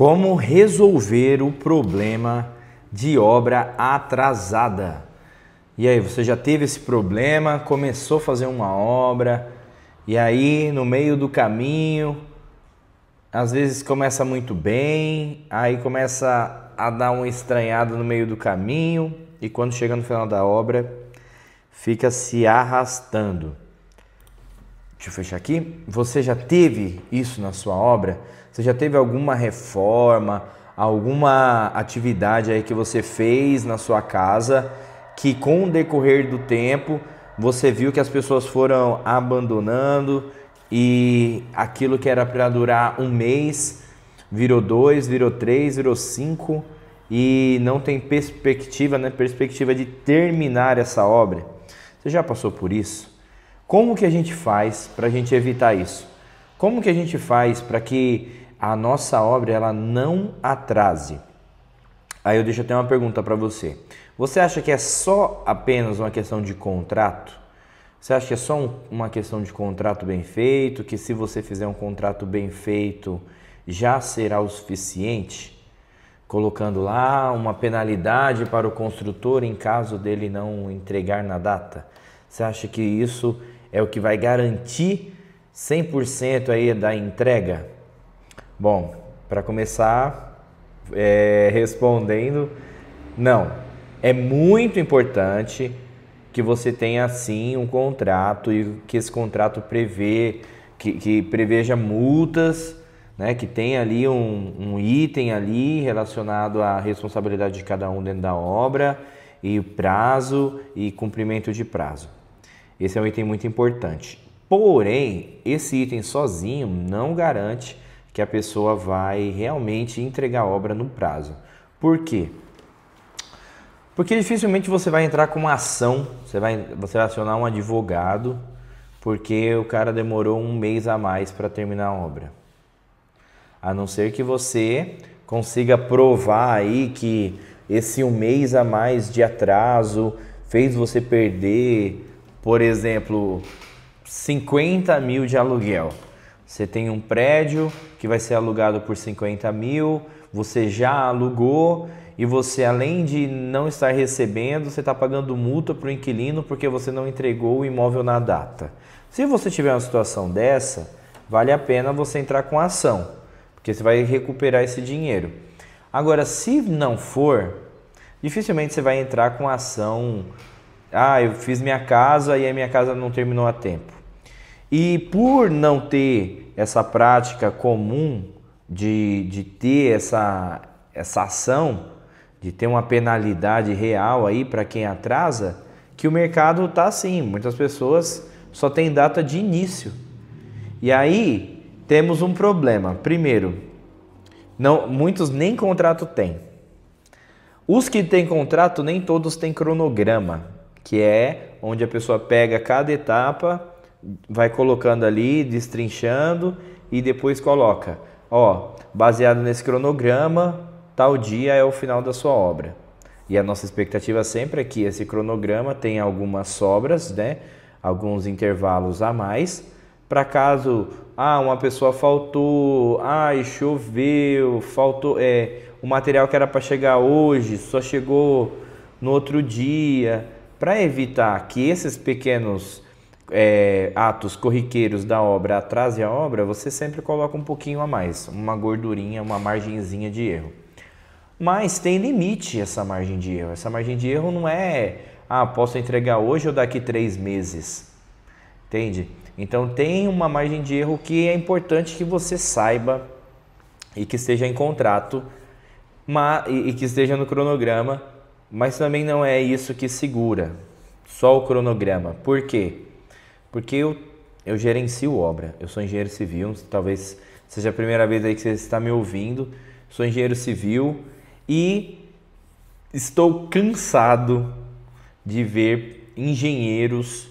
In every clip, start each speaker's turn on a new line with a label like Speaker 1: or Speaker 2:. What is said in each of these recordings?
Speaker 1: Como resolver o problema de obra atrasada? E aí, você já teve esse problema, começou a fazer uma obra e aí no meio do caminho, às vezes começa muito bem, aí começa a dar uma estranhada no meio do caminho e quando chega no final da obra, fica se arrastando. Deixa eu fechar aqui. Você já teve isso na sua obra? Você já teve alguma reforma, alguma atividade aí que você fez na sua casa que com o decorrer do tempo você viu que as pessoas foram abandonando e aquilo que era para durar um mês virou 2, virou 3, virou 5 e não tem perspectiva, né? Perspectiva de terminar essa obra. Você já passou por isso? Como que a gente faz para a gente evitar isso? Como que a gente faz para que a nossa obra ela não atrase? Aí eu deixo até uma pergunta para você. Você acha que é só apenas uma questão de contrato? Você acha que é só uma questão de contrato bem feito? Que se você fizer um contrato bem feito já será o suficiente? Colocando lá uma penalidade para o construtor em caso dele não entregar na data? Você acha que isso é o que vai garantir 100% aí da entrega? Bom, para começar respondendo, não. É muito importante que você tenha sim um contrato e que esse contrato que preveja multas, né? Que tenha ali um item ali relacionado à responsabilidade de cada um dentro da obra e prazo e cumprimento de prazo. Esse é um item muito importante. Porém, esse item sozinho não garante que a pessoa vai realmente entregar a obra no prazo. Por quê? Porque dificilmente você vai entrar com uma ação, você vai acionar um advogado porque o cara demorou um mês a mais para terminar a obra. A não ser que você consiga provar aí que esse um mês a mais de atraso fez você perder, por exemplo, 50 mil de aluguel. Você tem um prédio que vai ser alugado por 50 mil, você já alugou e você, além de não estar recebendo, você está pagando multa para o inquilino porque você não entregou o imóvel na data. Se você tiver uma situação dessa, vale a pena você entrar com ação, porque você vai recuperar esse dinheiro. Agora, se não for, dificilmente você vai entrar com ação. Eu fiz minha casa e a minha casa não terminou a tempo. E por não ter essa prática comum de ter essa ação, de ter uma penalidade real aí para quem atrasa, que o mercado está assim. Muitas pessoas só têm data de início. E aí temos um problema. Primeiro, muitos nem contrato têm. Os que têm contrato, nem todos têm cronograma, que é onde a pessoa pega cada etapa, vai colocando ali, destrinchando e depois coloca, baseado nesse cronograma, tal dia é o final da sua obra. E a nossa expectativa sempre é que esse cronograma tenha algumas sobras, né? Alguns intervalos a mais, para caso uma pessoa faltou, choveu, faltou, o material que era para chegar hoje só chegou no outro dia, para evitar que esses pequenos atos corriqueiros da obra atrasem a obra, você sempre coloca um pouquinho a mais, uma gordurinha, uma margenzinha de erro. Mas tem limite essa margem de erro. Essa margem de erro não é, posso entregar hoje ou daqui 3 meses. Entende? Então tem uma margem de erro que é importante que você saiba e que esteja em contrato e que esteja no cronograma, mas também não é isso que segura, só o cronograma. Por quê? Porque eu gerencio obra, eu sou engenheiro civil, talvez seja a primeira vez aí que você está me ouvindo, sou engenheiro civil e estou cansado de ver engenheiros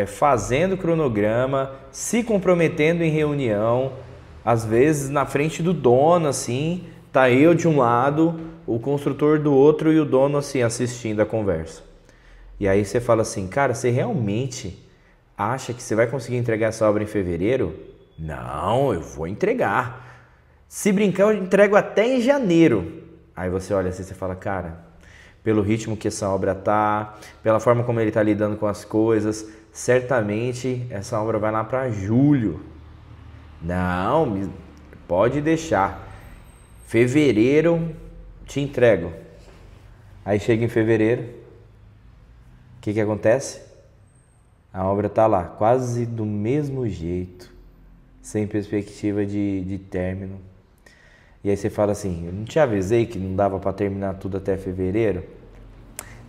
Speaker 1: fazendo cronograma, se comprometendo em reunião, às vezes na frente do dono, assim, tá eu de um lado, o construtor do outro e o dono assim assistindo a conversa. E aí você fala assim, cara, você realmente acha que você vai conseguir entregar essa obra em fevereiro? Não, eu vou entregar. Se brincar, eu entrego até em janeiro. Aí você olha assim e fala, cara, pelo ritmo que essa obra tá, pela forma como ele tá lidando com as coisas, certamente essa obra vai lá para julho. Não, pode deixar. Fevereiro te entrego. Aí chega em fevereiro, o que acontece? A obra tá lá, quase do mesmo jeito, sem perspectiva de término. E aí você fala assim, eu não te avisei que não dava para terminar tudo até fevereiro?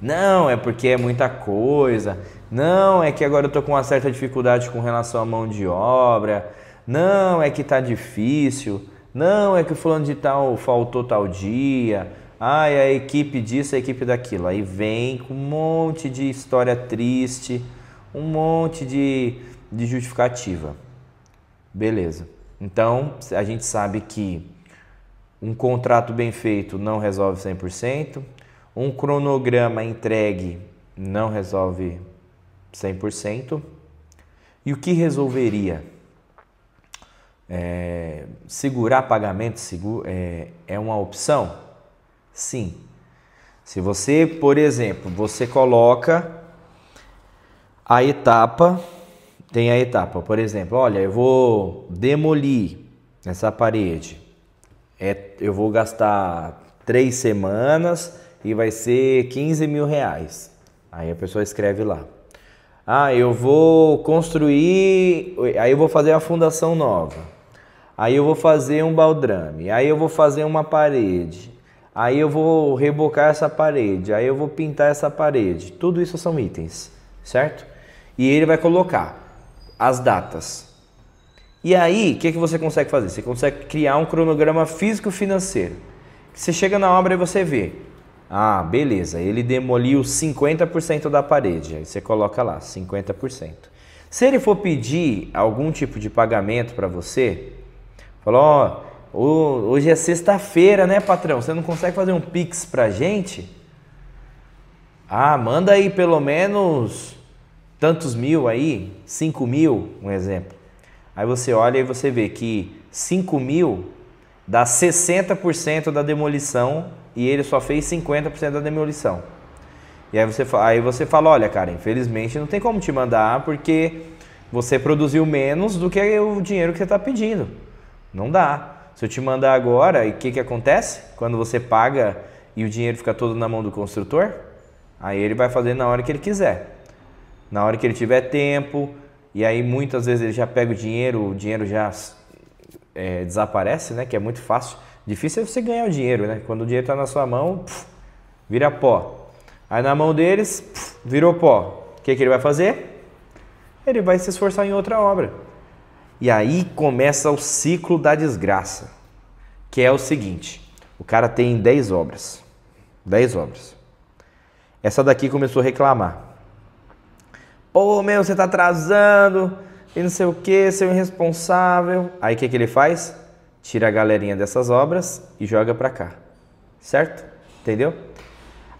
Speaker 1: Não, é porque é muita coisa. Não, é que agora eu tô com uma certa dificuldade com relação à mão de obra. Não, é que tá difícil. Não, é que o fulano de tal faltou tal dia. Ai, a equipe disso, a equipe daquilo. Aí vem com um monte de história triste, um monte de justificativa. Beleza. Então, a gente sabe que um contrato bem feito não resolve 100%. Um cronograma entregue não resolve 100%. E o que resolveria? Segurar pagamento é uma opção? Sim. Se você, por exemplo, você coloca a etapa, tem a etapa, por exemplo, olha, eu vou demolir essa parede. Eu vou gastar 3 semanas e vai ser 15 mil reais. Aí a pessoa escreve lá. Ah, eu vou construir, aí eu vou fazer a fundação nova. Aí eu vou fazer um baldrame. Aí eu vou fazer uma parede. Aí eu vou rebocar essa parede. Aí eu vou pintar essa parede. Tudo isso são itens, certo? E ele vai colocar as datas. E aí, o que você consegue fazer? Você consegue criar um cronograma físico-financeiro. Você chega na obra e você vê. Ah, beleza, ele demoliu 50% da parede. Aí você coloca lá, 50%. Se ele for pedir algum tipo de pagamento para você, fala, hoje é sexta-feira, né, patrão? Você não consegue fazer um Pix pra gente? Ah, manda aí pelo menos tantos mil aí, 5 mil, um exemplo. Aí você olha e você vê que 5 mil dá 60% da demolição e ele só fez 50% da demolição. E aí você fala, olha, cara, infelizmente não tem como te mandar porque você produziu menos do que o dinheiro que você está pedindo. Não dá. Se eu te mandar agora, e o que acontece? Quando você paga e o dinheiro fica todo na mão do construtor, aí ele vai fazer na hora que ele quiser. Na hora que ele tiver tempo, e aí muitas vezes ele já pega o dinheiro já desaparece, né? Que é muito fácil. Difícil é você ganhar o dinheiro, né? Quando o dinheiro está na sua mão, vira pó. Aí na mão deles, virou pó. O que ele vai fazer? Ele vai se esforçar em outra obra. E aí começa o ciclo da desgraça, que é o seguinte, o cara tem 10 obras, 10 obras. Essa daqui começou a reclamar. Pô, meu, você tá atrasando, e não sei o que, seu irresponsável. Aí o que ele faz? Tira a galerinha dessas obras e joga pra cá, certo? Entendeu?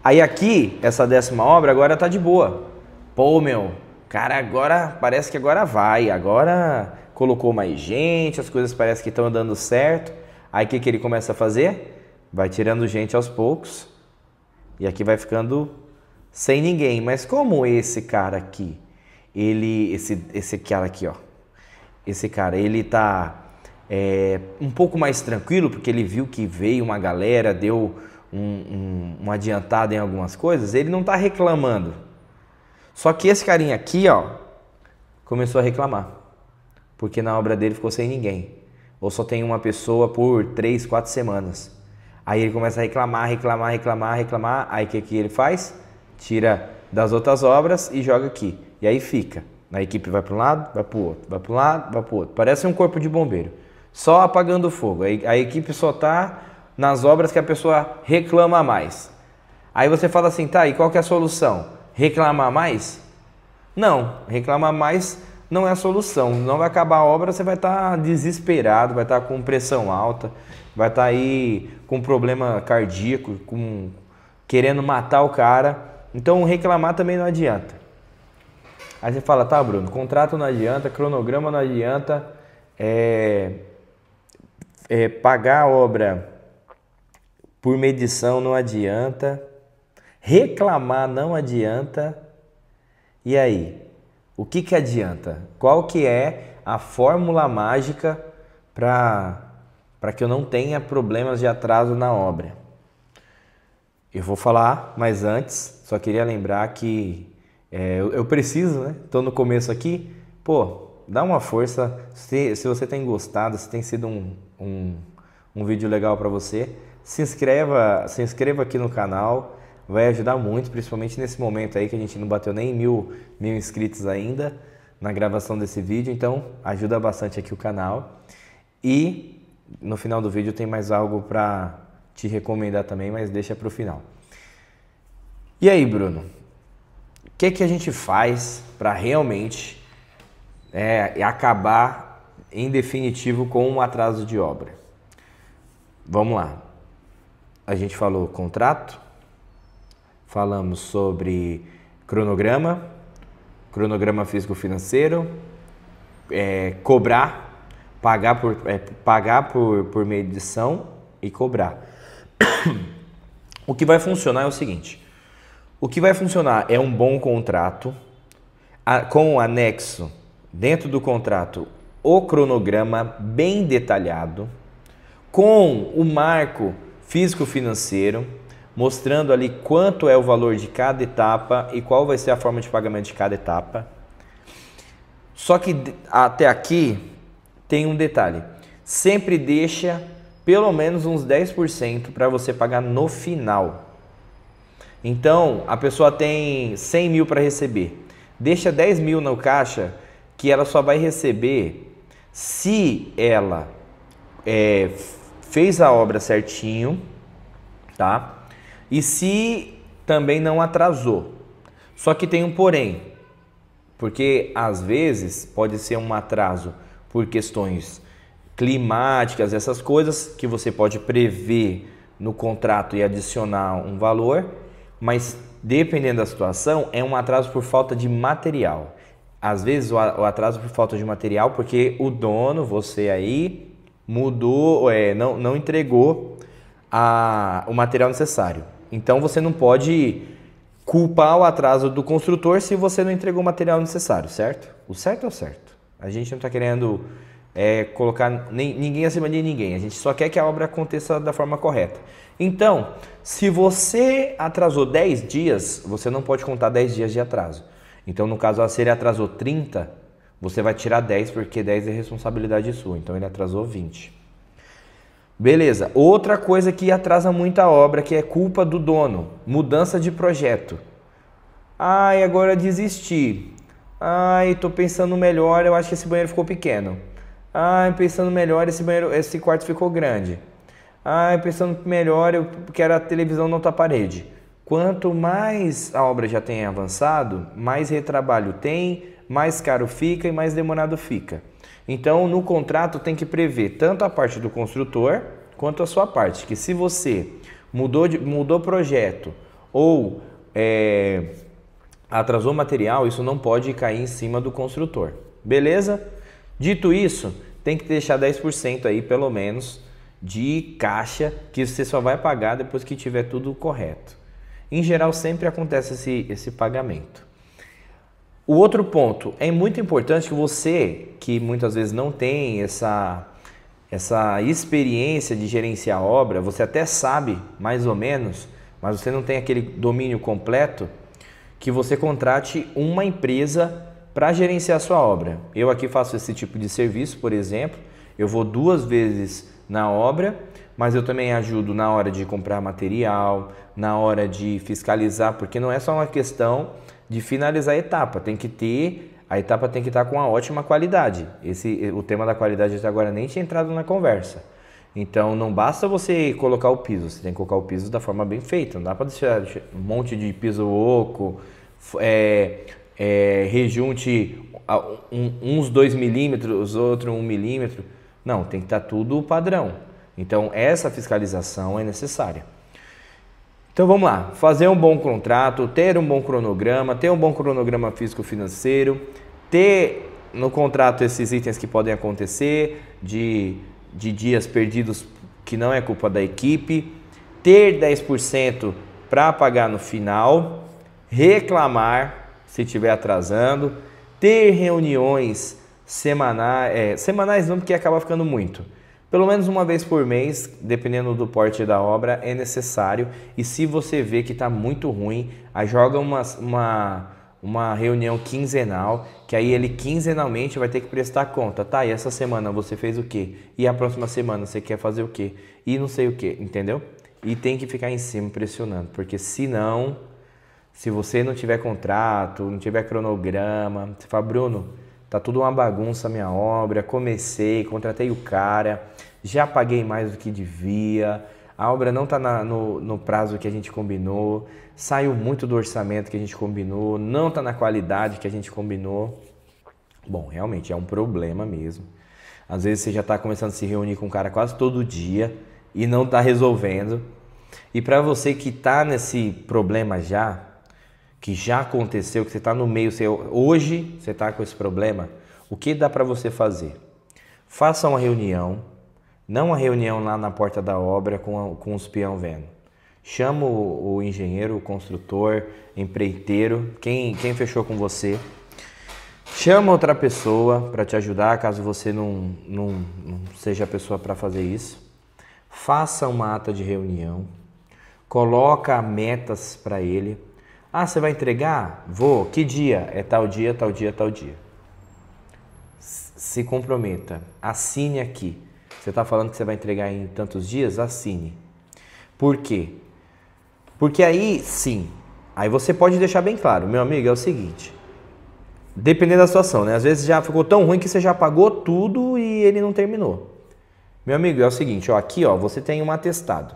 Speaker 1: Aí aqui, essa 10ª obra agora tá de boa. Pô, meu, cara, agora parece que agora vai, agora colocou mais gente, as coisas parecem que estão dando certo. Aí o que ele começa a fazer? Vai tirando gente aos poucos e aqui vai ficando sem ninguém. Mas como esse cara aqui, esse cara aqui, ó, esse cara, ele tá um pouco mais tranquilo porque ele viu que veio uma galera, deu uma adiantada em algumas coisas, ele não tá reclamando. Só que esse carinha aqui, ó, começou a reclamar. Porque na obra dele ficou sem ninguém. Ou só tem uma pessoa por 3, 4 semanas. Aí ele começa a reclamar. Aí o que ele faz? Tira das outras obras e joga aqui. E aí fica. A equipe vai para um lado, vai para o outro. Vai para um lado, vai para o outro. Parece um corpo de bombeiro. Só apagando fogo. A equipe só está nas obras que a pessoa reclama mais. Aí você fala assim, tá, e qual que é a solução? Reclamar mais? Não, reclamar mais não é a solução. Não vai acabar a obra, você vai estar desesperado, vai estar com pressão alta, vai estar aí com problema cardíaco, querendo matar o cara. Então reclamar também não adianta. Aí você fala, tá, Bruno, contrato não adianta, cronograma não adianta, pagar a obra por medição não adianta, reclamar não adianta. E aí, o que adianta? Qual que é a fórmula mágica para que eu não tenha problemas de atraso na obra? Eu vou falar, mas antes, só queria lembrar que eu preciso, né? Estou no começo aqui, pô, dá uma força. Se você tem gostado, se tem sido um vídeo legal para você, se inscreva aqui no canal, vai ajudar muito, principalmente nesse momento aí que a gente não bateu nem mil inscritos ainda na gravação desse vídeo, então ajuda bastante aqui o canal. E no final do vídeo tem mais algo para te recomendar também, mas deixa para o final. E aí, Bruno, o que a gente faz para realmente acabar em definitivo com um atraso de obra? Vamos lá. A gente falou contrato, falamos sobre cronograma físico-financeiro, cobrar, pagar por medição e cobrar. O que vai funcionar é o seguinte: o que vai funcionar é um bom contrato, com o anexo dentro do contrato, o cronograma bem detalhado, com o marco físico-financeiro, mostrando ali quanto é o valor de cada etapa e qual vai ser a forma de pagamento de cada etapa. Só que até aqui tem um detalhe: sempre deixa pelo menos uns 10% para você pagar no final. Então, a pessoa tem 100 mil para receber, deixa 10 mil no caixa, que ela só vai receber se ela fez a obra certinho, tá? E se também não atrasou. Só que tem um porém, porque às vezes pode ser um atraso por questões climáticas, essas coisas que você pode prever no contrato e adicionar um valor, mas dependendo da situação, é um atraso por falta de material. Às vezes o atraso por falta de material porque o dono, você aí, mudou, não entregou o material necessário. Então você não pode culpar o atraso do construtor se você não entregou o material necessário, certo? O certo é o certo. A gente não está querendo colocar ninguém acima de ninguém. A gente só quer que a obra aconteça da forma correta. Então, se você atrasou 10 dias, você não pode contar 10 dias de atraso. Então, no caso, se ele atrasou 30, você vai tirar 10, porque 10 é responsabilidade sua. Então, ele atrasou 20. Beleza. Outra coisa que atrasa muito a obra, que é culpa do dono. Mudança de projeto. Ai, agora desisti. Ai, tô pensando melhor, eu acho que esse banheiro ficou pequeno. Ai, pensando melhor, esse quarto ficou grande. Ai, pensando melhor, eu quero a televisão na outra parede. Quanto mais a obra já tem avançado, mais retrabalho tem, mais caro fica e mais demorado fica. Então, no contrato tem que prever tanto a parte do construtor quanto a sua parte. Que se você mudou projeto ou atrasou material, isso não pode cair em cima do construtor. Beleza? Dito isso, tem que deixar 10% aí, pelo menos, de caixa, que você só vai pagar depois que tiver tudo correto. Em geral, sempre acontece esse pagamento. O outro ponto, é muito importante que você, que muitas vezes não tem essa experiência de gerenciar a obra, você até sabe mais ou menos, mas você não tem aquele domínio completo, que você contrate uma empresa para gerenciar a sua obra. Eu aqui faço esse tipo de serviço, por exemplo, eu vou 2 vezes na obra, mas eu também ajudo na hora de comprar material, na hora de fiscalizar, porque não é só uma questão de finalizar a etapa, a etapa tem que estar com uma ótima qualidade. O tema da qualidade até agora nem tinha entrado na conversa. Então não basta você colocar o piso, você tem que colocar o piso da forma bem feita, não dá para deixar um monte de piso oco, rejunte uns 2 milímetros, outro 1 milímetro. Não, tem que estar tudo padrão. Então essa fiscalização é necessária. Então vamos lá, fazer um bom contrato, ter um bom cronograma físico-financeiro, ter no contrato esses itens que podem acontecer, de de dias perdidos que não é culpa da equipe, ter 10% para pagar no final, reclamar se estiver atrasando, ter reuniões semanais não, porque acaba ficando muito. Pelo menos uma vez por mês, dependendo do porte da obra, é necessário. E se você vê que está muito ruim, aí joga uma reunião quinzenal, que aí ele quinzenalmente vai ter que prestar conta. Tá, e essa semana você fez o quê? E a próxima semana você quer fazer o quê? E não sei o quê, entendeu? E tem que ficar em cima pressionando, porque senão, se você não tiver contrato, não tiver cronograma, você fala, Bruno, tá tudo uma bagunça a minha obra, contratei o cara, já paguei mais do que devia, a obra não está no prazo que a gente combinou, saiu muito do orçamento que a gente combinou, não está na qualidade que a gente combinou. Bom, realmente é um problema mesmo. Às vezes você já está começando a se reunir com o cara quase todo dia e não está resolvendo. E para você que está nesse problema já, que já aconteceu, que você está no meio, hoje você está com esse problema, o que dá para você fazer? Faça uma reunião, não uma reunião lá na porta da obra com os peão vendo. Chama o engenheiro, o construtor, empreiteiro, quem fechou com você. Chama outra pessoa para te ajudar, caso você não seja a pessoa para fazer isso. Faça uma ata de reunião, coloca metas para ele. Ah, você vai entregar? Vou. Que dia? É tal dia, tal dia, tal dia. Se comprometa. Assine aqui. Você está falando que você vai entregar em tantos dias? Assine. Por quê? Porque aí, sim. Aí você pode deixar bem claro. Meu amigo, é o seguinte. Dependendo da situação, né? Às vezes já ficou tão ruim que você já pagou tudo e ele não terminou. Meu amigo, é o seguinte. Ó, aqui, ó, você tem um atestado.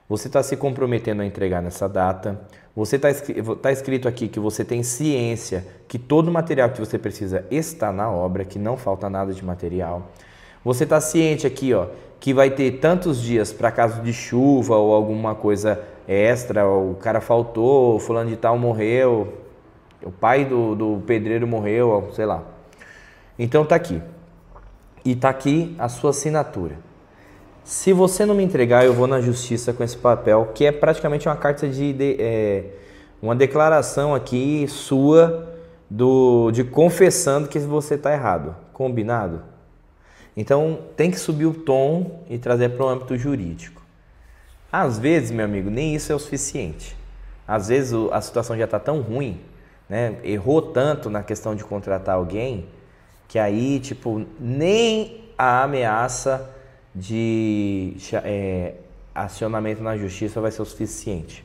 Speaker 1: Você está se comprometendo a entregar nessa data. Você está escrito aqui que você tem ciência que todo o material que você precisa está na obra, que não falta nada de material. Você está ciente aqui, ó, que vai ter tantos dias para caso de chuva ou alguma coisa extra, ou o cara faltou, o fulano de tal morreu, o pai do pedreiro morreu, sei lá. Então tá aqui. E tá aqui a sua assinatura. Se você não me entregar, eu vou na justiça com esse papel, que é praticamente uma carta uma declaração aqui sua de confessando que você está errado. Combinado? Então tem que subir o tom e trazer para o âmbito jurídico. Às vezes, meu amigo, nem isso é o suficiente. Às vezes a situação já está tão ruim, né? Errou tanto na questão de contratar alguém, que aí, tipo, nem a ameaça de acionamento na justiça vai ser o suficiente.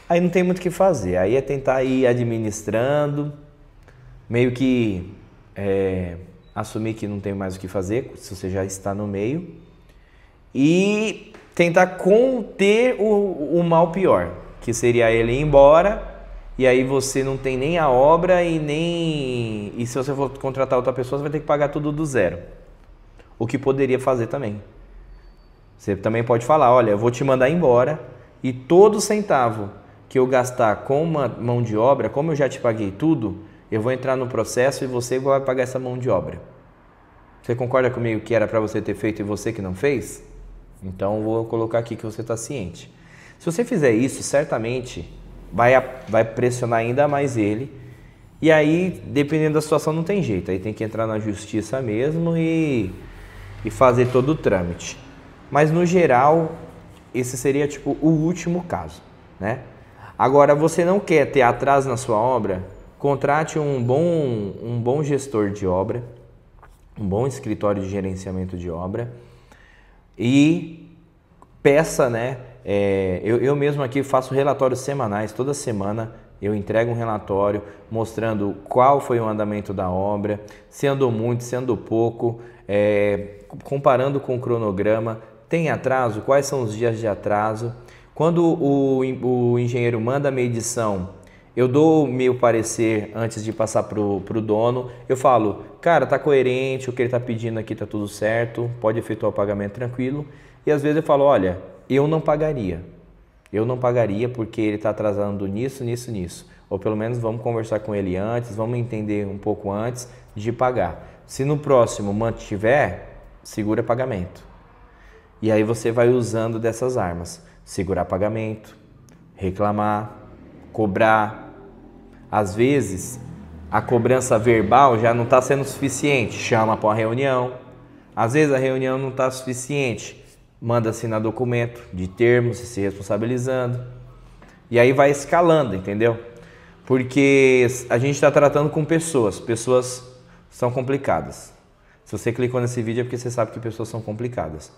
Speaker 1: Aí não tem muito o que fazer, aí é tentar ir administrando, meio que assumir que não tem mais o que fazer, se você já está no meio, e tentar conter o mal pior, que seria ele ir embora, e aí você não tem nem a obra e se você for contratar outra pessoa, você vai ter que pagar tudo do zero. O que poderia fazer também. Você também pode falar, olha, eu vou te mandar embora e todo centavo que eu gastar com uma mão de obra, como eu já te paguei tudo, eu vou entrar no processo e você vai pagar essa mão de obra. Você concorda comigo que era para você ter feito e você que não fez? Então eu vou colocar aqui que você está ciente. Se você fizer isso, certamente vai pressionar ainda mais ele. E aí, dependendo da situação, não tem jeito. Aí tem que entrar na justiça mesmo e fazer todo o trâmite. Mas no geral, esse seria tipo o último caso, né? Agora, você não quer ter atraso na sua obra? Contrate um bom gestor de obra, um bom escritório de gerenciamento de obra e peça, né? Eu mesmo aqui faço relatórios semanais, toda semana eu entrego um relatório mostrando qual foi o andamento da obra, se andou muito, se andou pouco, comparando com o cronograma, tem atraso, quais são os dias de atraso. Quando o engenheiro manda a medição, eu dou o meu parecer antes de passar para o dono, eu falo, cara, tá coerente, o que ele está pedindo aqui tá tudo certo, pode efetuar o pagamento tranquilo. E às vezes eu falo, olha, eu não pagaria porque ele está atrasando nisso. Ou pelo menos vamos conversar com ele antes, vamos entender um pouco antes de pagar. Se no próximo mantiver, segura pagamento. E aí você vai usando dessas armas. Segurar pagamento, reclamar, cobrar. Às vezes, a cobrança verbal já não está sendo suficiente, chama para uma reunião. Às vezes a reunião não está suficiente, manda assinar documento de termos, se responsabilizando. E aí vai escalando, entendeu? Porque a gente está tratando com pessoas. Pessoas são complicadas. Se você clicou nesse vídeo é porque você sabe que pessoas são complicadas.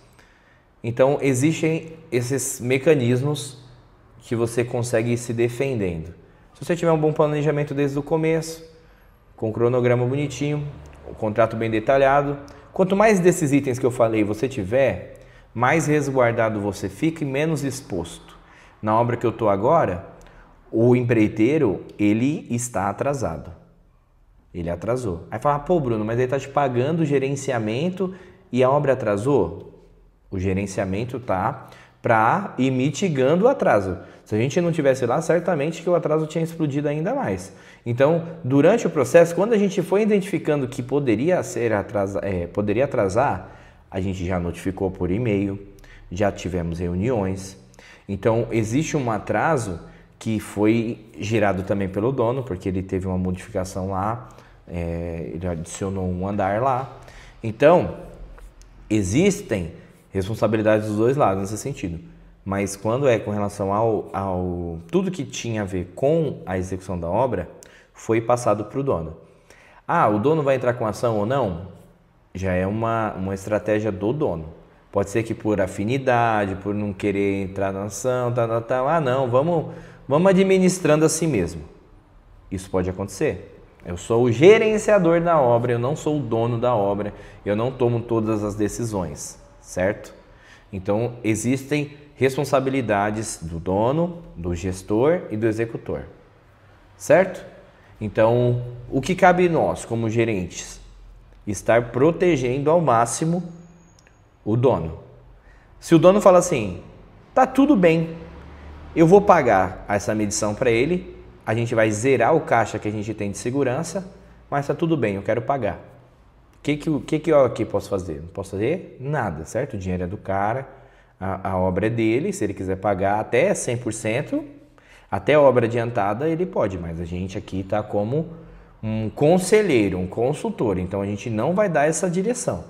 Speaker 1: Então existem esses mecanismos que você consegue ir se defendendo. Se você tiver um bom planejamento desde o começo, com um cronograma bonitinho, um contrato bem detalhado, quanto mais desses itens que eu falei você tiver, mais resguardado você fica e menos exposto. Na obra que eu estou agora, o empreiteiro, ele está atrasado. Ele atrasou. Aí fala, pô Bruno, mas ele está te pagando o gerenciamento e a obra atrasou? O gerenciamento tá para ir mitigando o atraso. Se a gente não tivesse lá, certamente que o atraso tinha explodido ainda mais. Então, durante o processo, quando a gente foi identificando que poderia atrasar, a gente já notificou por e-mail, já tivemos reuniões. Então, existe um atraso que foi gerado também pelo dono, porque ele teve uma modificação lá, ele adicionou um andar lá. Então, existem responsabilidades dos dois lados nesse sentido. Mas quando é com relação ao tudo que tinha a ver com a execução da obra, foi passado para o dono. Ah, o dono vai entrar com ação ou não? Já é uma estratégia do dono. Pode ser que por afinidade, por não querer entrar na ação, ah não, vamos administrando assim mesmo. Isso pode acontecer. Eu sou o gerenciador da obra, eu não sou o dono da obra, eu não tomo todas as decisões, certo? Então existem responsabilidades do dono, do gestor e do executor, certo? Então o que cabe nós como gerentes? Estar protegendo ao máximo o dono. Se o dono fala assim, tá tudo bem, eu vou pagar essa medição para ele, a gente vai zerar o caixa que a gente tem de segurança, mas tá tudo bem, eu quero pagar. O que eu aqui posso fazer? Não posso fazer nada, certo? O dinheiro é do cara, a obra é dele, se ele quiser pagar até 100%, até a obra adiantada ele pode, mas a gente aqui está como um conselheiro, um consultor, então a gente não vai dar essa direção,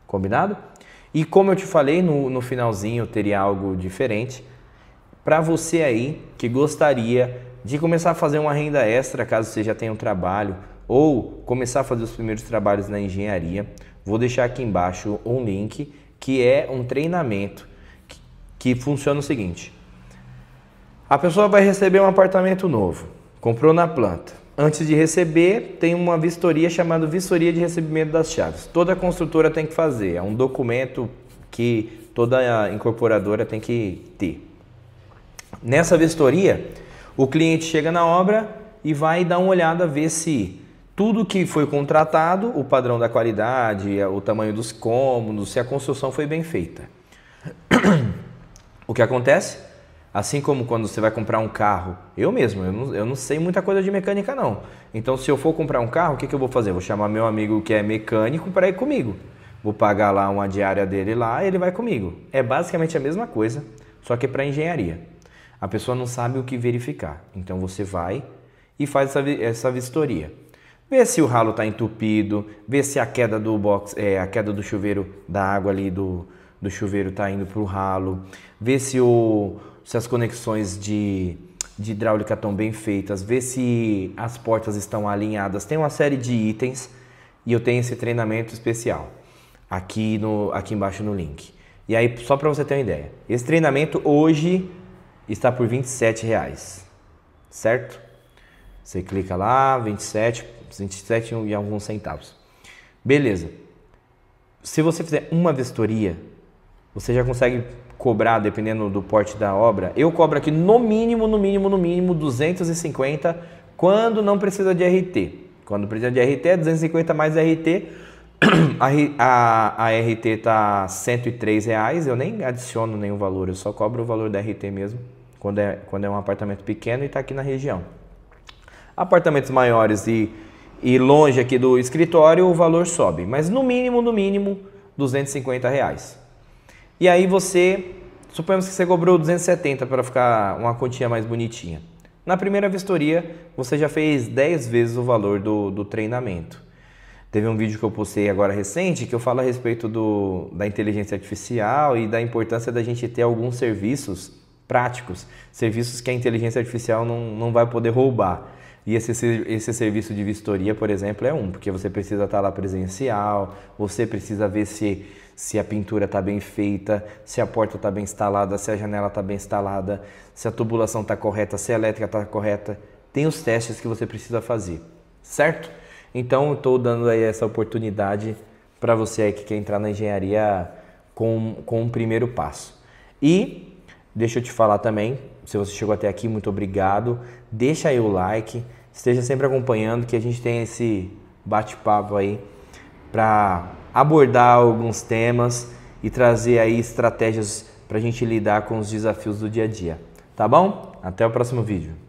Speaker 1: combinado? E como eu te falei, no finalzinho teria algo diferente para você aí que gostaria de começar a fazer uma renda extra, caso você já tenha um trabalho, ou começar a fazer os primeiros trabalhos na engenharia. Vou deixar aqui embaixo um link que é um treinamento que funciona o seguinte. A pessoa vai receber um apartamento novo, comprou na planta. Antes de receber, tem uma vistoria chamada vistoria de recebimento das chaves. Toda construtora tem que fazer, é um documento que toda incorporadora tem que ter. Nessa vistoria, o cliente chega na obra e vai dar uma olhada, ver se tudo que foi contratado, o padrão da qualidade, o tamanho dos cômodos, se a construção foi bem feita. O que acontece? Assim como quando você vai comprar um carro, eu não sei muita coisa de mecânica não. Então se eu for comprar um carro, o que eu vou fazer? Vou chamar meu amigo que é mecânico para ir comigo. Vou pagar lá uma diária dele lá, ele vai comigo. É basicamente a mesma coisa, só que para engenharia. A pessoa não sabe o que verificar. Então você vai e faz essa vistoria. Vê se o ralo está entupido, vê se a queda do a queda do chuveiro, da água ali do chuveiro está indo para o ralo, vê se as conexões de hidráulica estão bem feitas, vê se as portas estão alinhadas. Tem uma série de itens e eu tenho esse treinamento especial aqui embaixo no link. E aí, só para você ter uma ideia, esse treinamento hoje está por R$27, certo? Você clica lá, 27 e alguns centavos. Beleza. Se você fizer uma vistoria, você já consegue cobrar, dependendo do porte da obra. Eu cobro aqui no mínimo 250 quando não precisa de RT. Quando precisa de RT é 250 mais RT. A RT está R$103, eu nem adiciono nenhum valor, eu só cobro o valor da RT mesmo, quando é um apartamento pequeno e está aqui na região. Apartamentos maiores e longe aqui do escritório, o valor sobe, mas no mínimo R$250. E aí suponhamos que você cobrou 270 para ficar uma continha mais bonitinha. Na primeira vistoria, você já fez 10 vezes o valor do treinamento. Teve um vídeo que eu postei agora recente que eu falo a respeito da inteligência artificial e da importância da gente ter alguns serviços práticos, serviços que a inteligência artificial não vai poder roubar. E esse serviço de vistoria, por exemplo, é porque você precisa estar lá presencial, você precisa ver se a pintura está bem feita, se a porta está bem instalada, se a janela está bem instalada, se a tubulação está correta, se a elétrica está correta. Tem os testes que você precisa fazer, certo? Então, eu estou dando aí essa oportunidade para você aí que quer entrar na engenharia com um primeiro passo. E deixa eu te falar também, se você chegou até aqui, muito obrigado. Deixa aí o like, esteja sempre acompanhando que a gente tem esse bate-papo aí para abordar alguns temas e trazer aí estratégias para a gente lidar com os desafios do dia a dia. Tá bom? Até o próximo vídeo.